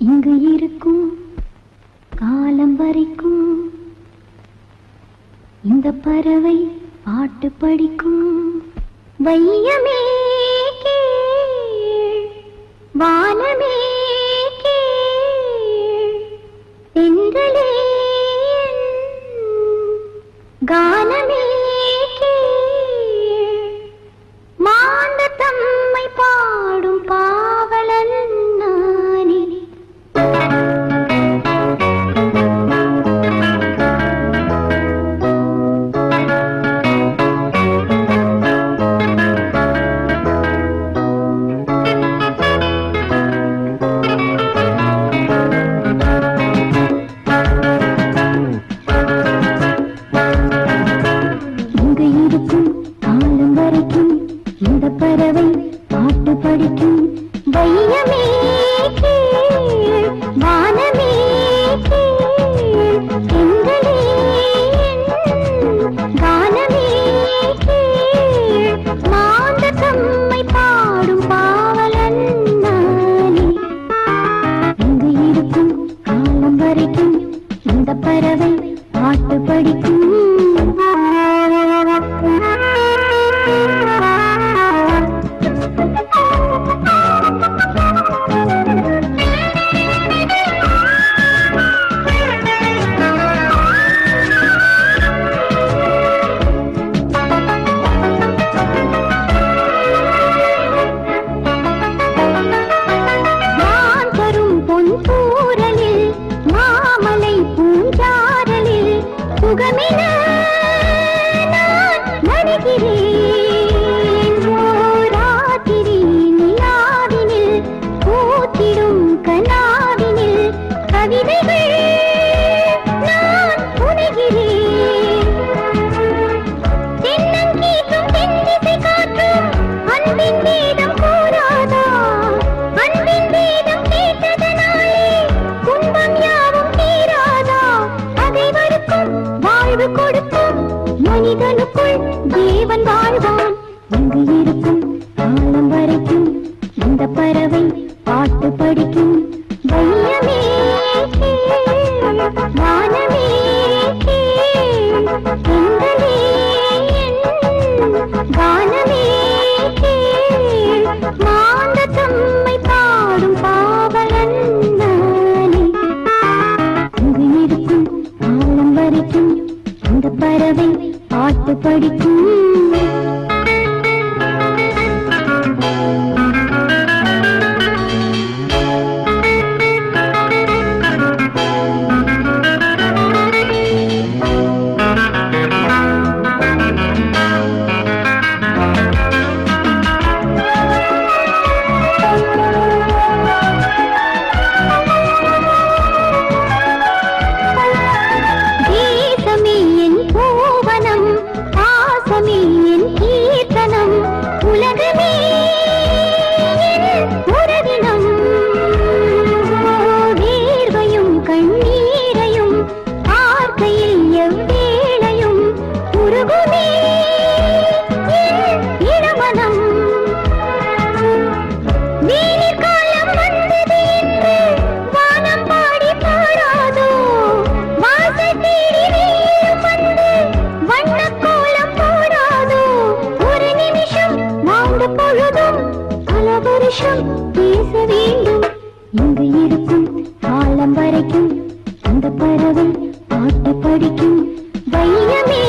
இங்கு இருக்கும் காலம் வரைக்கும் இந்த பறவை பாட்டு படிக்கும். வையமே கீழ், வானமே கீழ், தென்றலே கானமே கீழ், மாந்த தம்மை பாடும் பாவலன் நானே. இந்த பறவை பாட்டு படிக்கும். வையமே கீழ், வானமே கீழ், தென்றலே கானமே கீழ், மாந்த தம்மை பாடும் பாவலன் நானே. இங்கு இருக்கும் காலம் வரைக்கும் இந்த பறவை பாட்டு படிக்கும். சுகமென நான் நடுகிறேன் ராத்திரி நிலாவினில், பூத்திடும் கனாவினில் கவிதைகள் நான் புனைகிறேன். தென்னங்கீற்றும் தென்திசை காற்றும் அன்பின் வேதம் கூறாதா? அன்பின் வேதம் கேட்டதனாலே துன்பம் யாவும் தீராதா? அதை வறுக்கும் வாழ்வு கொடுக்கும் மனிதனுக்குள் தேவன் வாழ்வான். இங்கு இருக்கும் காலம் வரைக்கும் இந்த பறவை பாட்டு படிக்கும். வையமே கீழ், வானமே கீழ், தென்றலே கானமே கீழ், மாந்த தம்மை பாடும் பாவலன் நானே. இங்கு இருக்கும் காலம் வரைக்கும் இந்த பறவை பாட்டு படிக்கும். பேச வேண்டும். இங்கு இருக்கும் காலம் வரைக்கும் அந்த பறவை பாட்டு படிக்கும். வையமே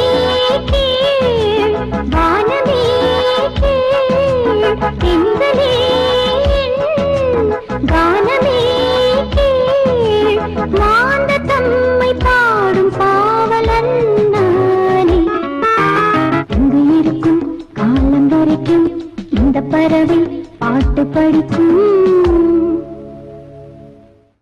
கீழ், வானமே கீழ், தென்றலே கானமே கீழ், மாந்த தம்மை பாடும் பாவலன் நானே. இங்கு இருக்கும் காலம் வரைக்கும் இந்த பறவை பாட்டு படிக்கும்.